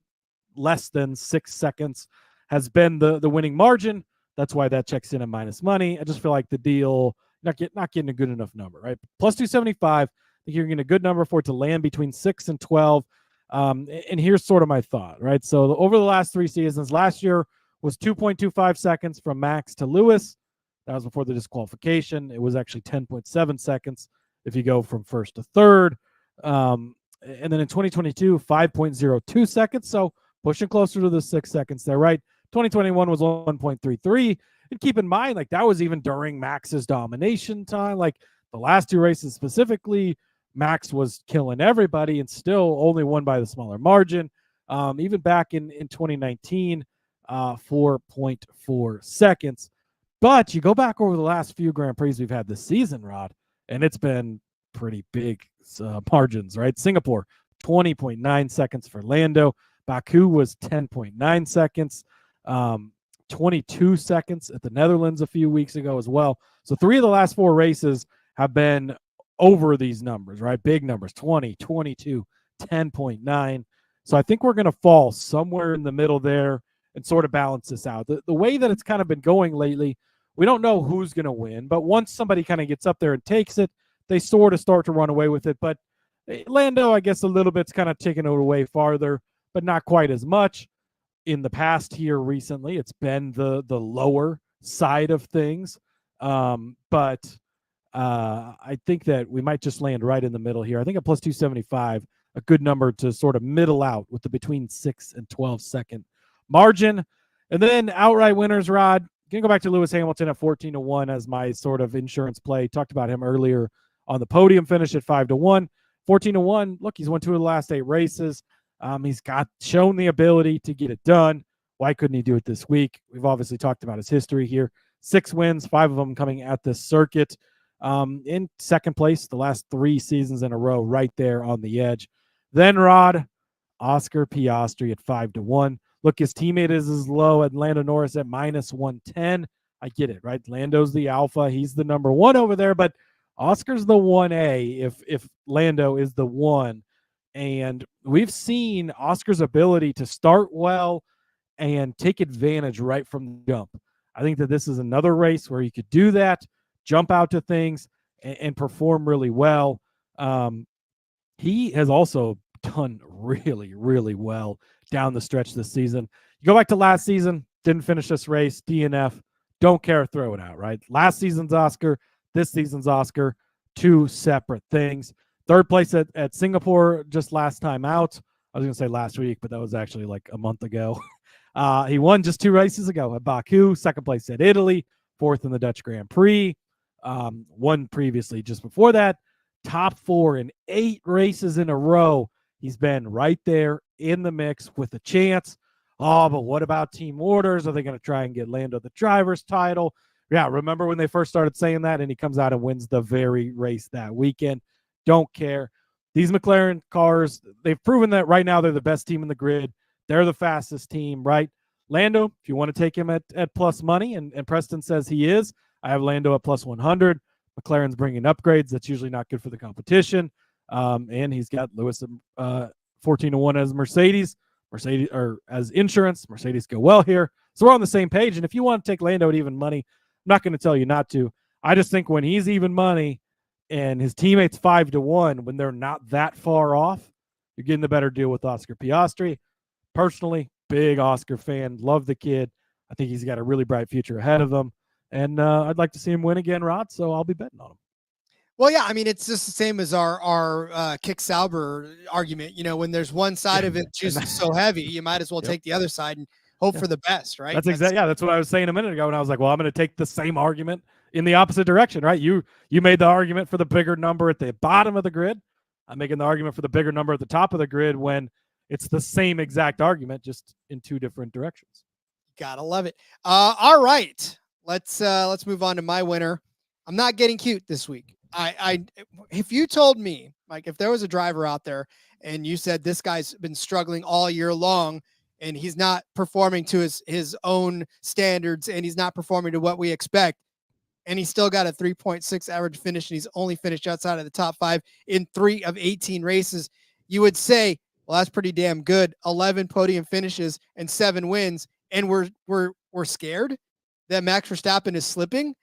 less than 6 seconds has been the winning margin. That's why that checks in at minus money. I just feel like the deal not getting a good enough number, right? Plus 275. I think you're getting a good number for it to land between 6 and 12. And here's sort of my thought, right? So over the last 3 seasons, last year was 2.25 seconds from Max to Lewis. That was before the disqualification. It was actually 10.7 seconds if you go from first to third. And then in 2022, 5.02 seconds. So pushing closer to the 6 seconds there, right? 2021 was 1.33. And keep in mind, like that was even during Max's domination time. Like the last 2 races specifically, Max was killing everybody and still only won by the smaller margin. Even back in 2019, 4.4 seconds. But you go back over the last few Grand Prix we've had this season, Rod, and it's been pretty big margins, right? Singapore, 20.9 seconds for Lando. Baku was 10.9 seconds. 22 seconds at the Netherlands a few weeks ago as well. So 3 of the last 4 races have been over these numbers, right? Big numbers, 20, 22, 10.9. So I think we're going to fall somewhere in the middle there and sort of balance this out. The way that it's kind of been going lately, we don't know who's going to win, but once somebody kind of gets up there and takes it, they sort of start to run away with it. But Lando, I guess a little bit's kind of taking it away farther, but not quite as much. In the past here recently, it's been the lower side of things. But I think that we might just land right in the middle here. I think at plus 275, a good number to sort of middle out with the between 6 and 12 second margin. And then outright winners, Rod, going to go back to Lewis Hamilton at 14-1 as my sort of insurance play. Talked about him earlier on the podium finish at 5-1. 14-1, look, he's won 2 of the last 8 races. He's shown the ability to get it done. Why couldn't he do it this week? We've obviously talked about his history here. 6 wins, 5 of them coming at this circuit. In second place the last 3 seasons in a row, right there on the edge. Then, Rod, Oscar Piastri at 5-1. Look, his teammate is as low at Lando Norris at minus 110. I get it, right? Lando's the alpha. He's the number 1 over there, but Oscar's the 1A if Lando is the 1. And we've seen Oscar's ability to start well and take advantage right from the jump. I think that this is another race where he could do that, jump out to things, and perform really well. He has also done really, really well down the stretch this season. You go back to last season, didn't finish this race, DNF, don't care, throw it out, right? Last season's Oscar, this season's Oscar, 2 separate things. Third place at Singapore just last time out. I was going to say last week, but that was actually like a month ago. He won just 2 races ago at Baku. Second place at Italy. 4th in the Dutch Grand Prix. Won previously just before that. Top 4 in 8 races in a row. He's been right there in the mix with a chance. Oh, but what about team orders? Are they going to try and get Lando the driver's title? Yeah, remember when they first started saying that, and he comes out and wins the very race that weekend. Don't care. These McLaren cars, they've proven that right now they're the best team in the grid. They're the fastest team, right? Lando, if you want to take him at plus money, and Preston says he is, I have Lando at plus 100. McLaren's bringing upgrades. That's usually not good for the competition. And he's got Lewis 14-1 as Mercedes or as insurance. Mercedes go well here. So we're on the same page. And if you want to take Lando at even money, not going to tell you not to. I just think when he's even money and his teammates 5-1, when they're not that far off, you're getting the better deal with Oscar Piastri. Personally, big Oscar fan, love the kid. I think he's got a really bright future ahead of him. And I'd like to see him win again, Rod, so I'll be betting on him. Well, yeah, I mean, it's just the same as our Kick Sauber argument. You know, when there's one side of it just so heavy, you might as well take the other side and hope for the best, right? That's exactly, that's what I was saying a minute ago. And I was like, well, I'm going to take the same argument in the opposite direction, right? You made the argument for the bigger number at the bottom of the grid. I'm making the argument for the bigger number at the top of the grid when it's the same exact argument, just in two different directions. Gotta love it. All right, let's move on to my winner. I'm not getting cute this week. If you told me, like, if there was a driver out there and you said this guy's been struggling all year long and he's not performing to his own standards and he's not performing to what we expect, and he still got a 3.6 average finish and he's only finished outside of the top 5 in 3 of 18 races, you would say, well, that's pretty damn good. 11 podium finishes and 7 wins, and we're scared that Max Verstappen is slipping.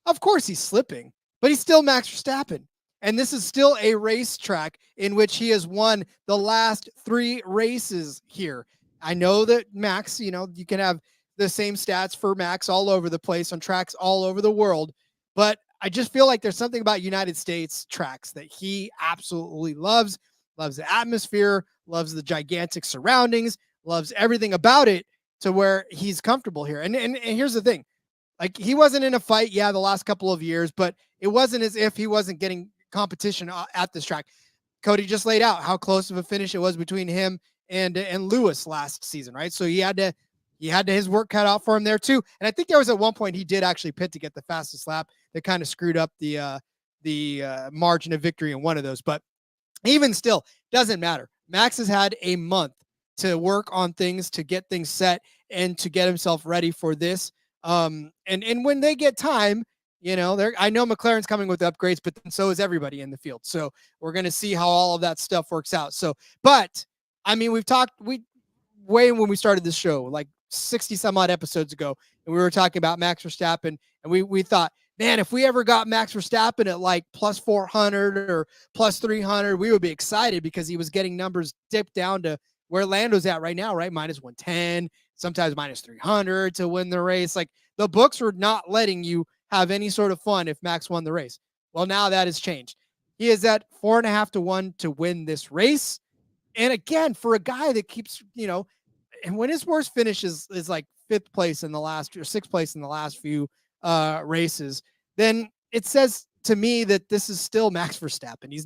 Of course he's slipping, but he's still Max Verstappen. And this is still a racetrack in which he has won the last 3 races here. I know that Max, you know, you can have the same stats for Max all over the place on tracks all over the world, but I just feel like there's something about United States tracks that he absolutely loves the atmosphere, loves the gigantic surroundings, loves everything about it, to where he's comfortable here. And here's the thing. Like, he wasn't in a fight, the last couple of years, but it wasn't as if he wasn't getting competition at this track. Cody just laid out how close of a finish it was between him and Lewis last season, right? So he had his work cut out for him there too. And I think there was at one point he did actually pit to get the fastest lap that kind of screwed up the margin of victory in one of those. But even still, doesn't matter. Max has had a month to work on things, to get things set, and to get himself ready for this. And when they get time, you know, I know McLaren's coming with upgrades, but then so is everybody in the field. So we're going to see how all of that stuff works out. So, but I mean, when we started this show, like 60 some odd episodes ago, and we were talking about Max Verstappen, and we thought, man, if we ever got Max Verstappen at like plus 400 or plus 300, we would be excited, because he was getting numbers dipped down to where Lando's at right now, right? Minus 110, sometimes minus 300 to win the race. Like, the books were not letting you have any sort of fun if Max won the race. Well, now that has changed. He is at 4.5 to 1 to win this race. And again, for a guy that keeps, you know, and when his worst finish is like 5th place in the last, or 6th place in the last few races, then it says to me that this is still Max Verstappen. He's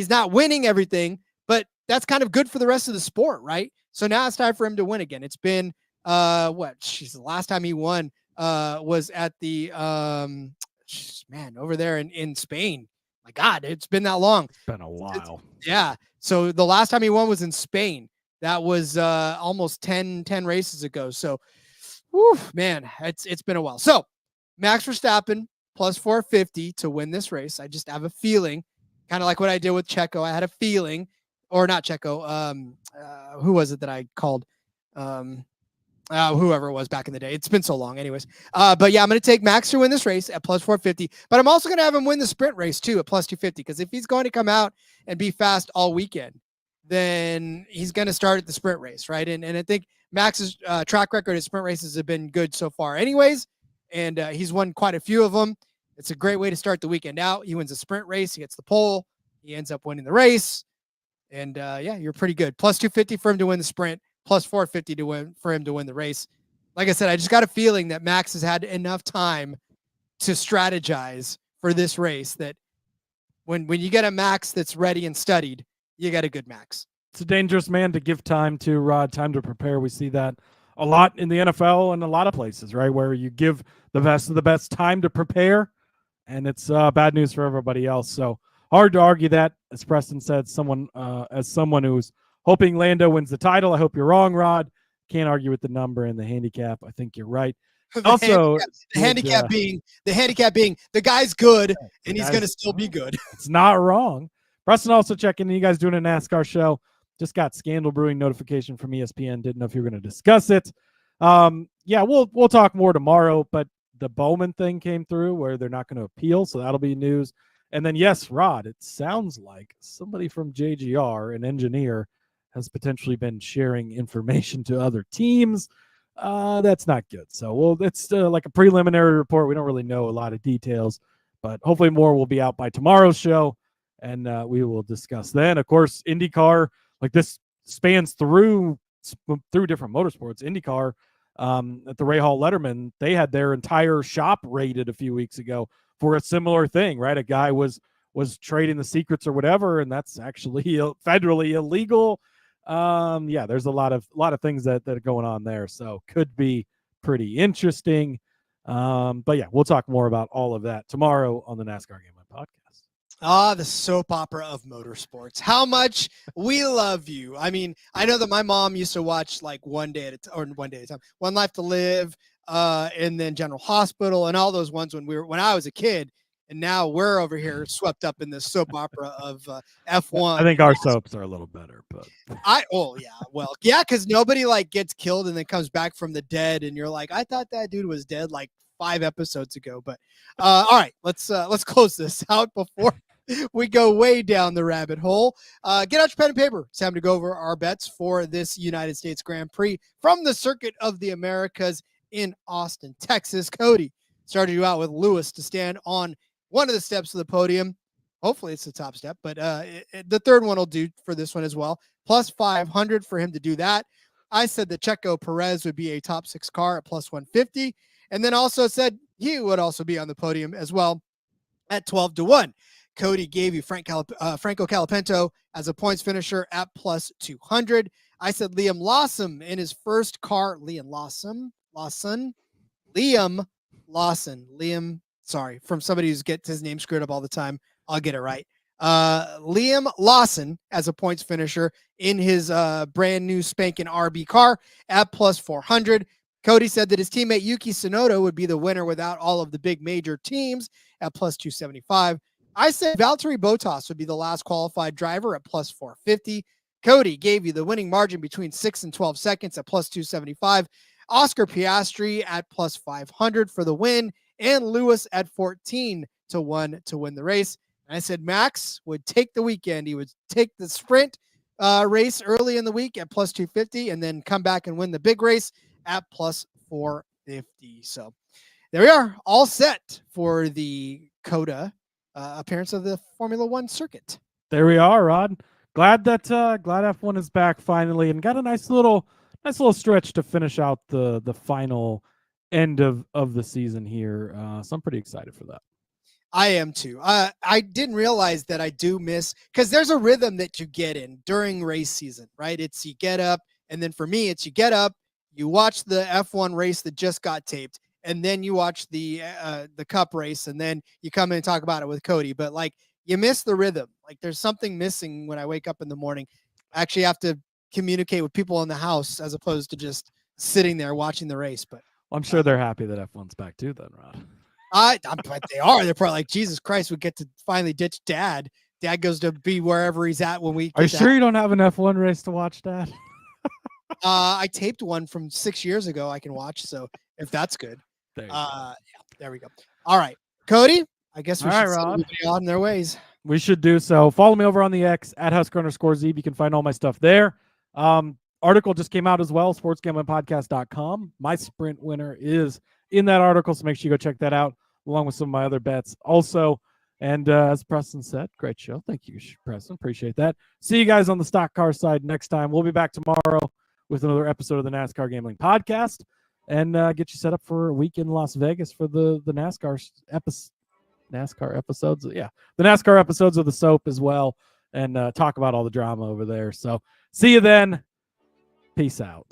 not winning everything, but that's kind of good for the rest of the sport, right? So now it's time for him to win again. It's been the last time he won was at the over there in Spain. My God, it's been that long. It's been a while. Yeah. So the last time he won was in Spain. That was almost 10 races ago. So, man, it's been a while. So Max Verstappen plus 450 to win this race. I just have a feeling, kind of like what I did with Checo. I had a feeling, or not Checo. Who was it that I called? Whoever it was back in the day. It's been so long anyways. But yeah, I'm going to take Max to win this race at plus 450, but I'm also going to have him win the sprint race too at plus 250, because if he's going to come out and be fast all weekend, then he's going to start at the sprint race, right? And I think Max's track record at sprint races have been good so far anyways, and he's won quite a few of them. It's a great way to start the weekend out. He wins a sprint race, he gets the pole, he ends up winning the race, and yeah, you're pretty good. Plus 250 for him to win the sprint, plus 450 for him to win the race. Like I said, I just got a feeling that Max has had enough time to strategize for this race, that when you get a Max that's ready and studied, you got a good Max. It's a dangerous man to give time to, Rod, time to prepare. We see that a lot in the NFL and a lot of places, right, where you give the best of the best time to prepare, and it's bad news for everybody else. So hard to argue that. As Preston said, as someone who's hoping Lando wins the title, I hope you're wrong, Rod. Can't argue with the number and the handicap. I think you're right. The handicap being the guy's good, and he's going to still be good. It's not wrong. Preston also checking in. You guys doing a NASCAR show? Just got scandal brewing notification from ESPN. Didn't know if you were going to discuss it. Yeah, we'll talk more tomorrow. But the Bowman thing came through where they're not going to appeal, so that'll be news. And then, yes, Rod, it sounds like somebody from JGR, an engineer, has potentially been sharing information to other teams. That's not good. So, it's like a preliminary report. We don't really know a lot of details, but hopefully more will be out by tomorrow's show, and we will discuss then. Of course, IndyCar, like this spans through different motorsports. IndyCar, at the Ray Hall Letterman, they had their entire shop raided a few weeks ago for a similar thing, right? A guy was trading the secrets or whatever, and that's actually federally illegal. There's a lot of things that are going on there, so could be pretty interesting. But yeah, we'll talk more about all of that tomorrow on the NASCAR Gambling Podcast. The soap opera of motorsports. How much we love you. I mean, I know that my mom used to watch like One Life to Live, and then General Hospital and all those ones when I was a kid. And now we're over here swept up in this soap opera of F1. I think our soaps are a little better, but because nobody like gets killed and then comes back from the dead, and you're like, I thought that dude was dead like 5 episodes ago. But all right, let's close this out before we go way down the rabbit hole. Get out your pen and paper. It's time to go over our bets for this United States Grand Prix from the Circuit of the Americas in Austin, Texas. Cody started you out with Lewis to stand on one of the steps of the podium. Hopefully it's the top step, but the third one will do for this one as well. Plus 500 for him to do that. I said that Checo Perez would be a top 6 car at plus 150, and then also said he would also be on the podium as well at 12-1. Cody gave you Franco Colapinto as a points finisher at plus 200. I said Liam Lawson in his first car. Liam, sorry, from somebody who gets his name screwed up all the time. I'll get it right. Liam Lawson as a points finisher in his brand new spanking RB car at plus 400. Cody said that his teammate Yuki Tsunoda would be the winner without all of the big major teams at plus 275. I said Valtteri Bottas would be the last qualified driver at plus 450. Cody gave you the winning margin between 6 and 12 seconds at plus 275. Oscar Piastri at plus 500 for the win, and Lewis at 14-1 to win the race. And I said Max would take the weekend. He would take the sprint race early in the week at plus 250 and then come back and win the big race at plus 450. So there we are, all set for the COTA appearance of the Formula One circuit. There we are, Rod. Glad F1 is back finally and got a nice little stretch to finish out the final end of the season here. So I'm pretty excited for that. I am too. I didn't realize that I do miss, because there's a rhythm that you get in during race season, right? It's you get up, and then for me, it's you get up, you watch the F1 race that just got taped, and then you watch the Cup race, and then you come in and talk about it with Cody. But like, you miss the rhythm. Like, there's something missing when I wake up in the morning. I actually have to communicate with people in the house as opposed to just sitting there watching the race. But I'm sure they're happy that F1's back too then, Rod. But they are. They're probably like, Jesus Christ, we get to finally ditch Dad. Dad goes to be wherever he's at when we. Are you sure you don't have an F1 race to watch, Dad? I taped one from 6 years ago I can watch. So if that's good. There you go. There we go. All right, Cody, I guess we all should right, send Rod. everybody on their ways. We should do so. Follow me over on the X at Husker_Zeeb. You can find all my stuff there. Article just came out as well, sportsgamblingpodcast.com. My sprint winner is in that article, so make sure you go check that out, along with some of my other bets also. And as Preston said, great show. Thank you, Preston. Appreciate that. See you guys on the stock car side next time. We'll be back tomorrow with another episode of the NASCAR Gambling Podcast and get you set up for a week in Las Vegas for the NASCAR episodes. Yeah, the NASCAR episodes of the soap as well, and talk about all the drama over there. So see you then. Peace out.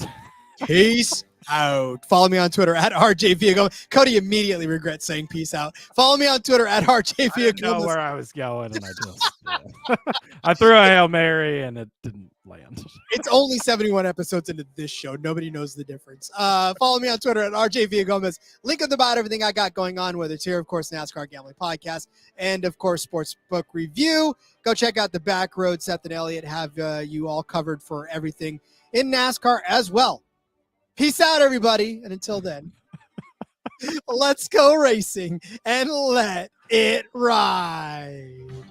Peace out. Follow me on Twitter at RJ Villagomez. Cody immediately regrets saying peace out. Follow me on Twitter at RJ Villagomez. I didn't know where I was going, and I just I threw a Hail Mary, and it didn't land. It's only 71 episodes into this show. Nobody knows the difference. Follow me on Twitter at RJ Villagomez. Link at the bottom, everything I got going on, whether it's here, of course, NASCAR Gambling Podcast, and, of course, Sportsbook Review. Go check out the Back Road. Seth and Elliott have you all covered for everything in NASCAR as well. Peace out, everybody. And until then. Let's go racing and let it ride.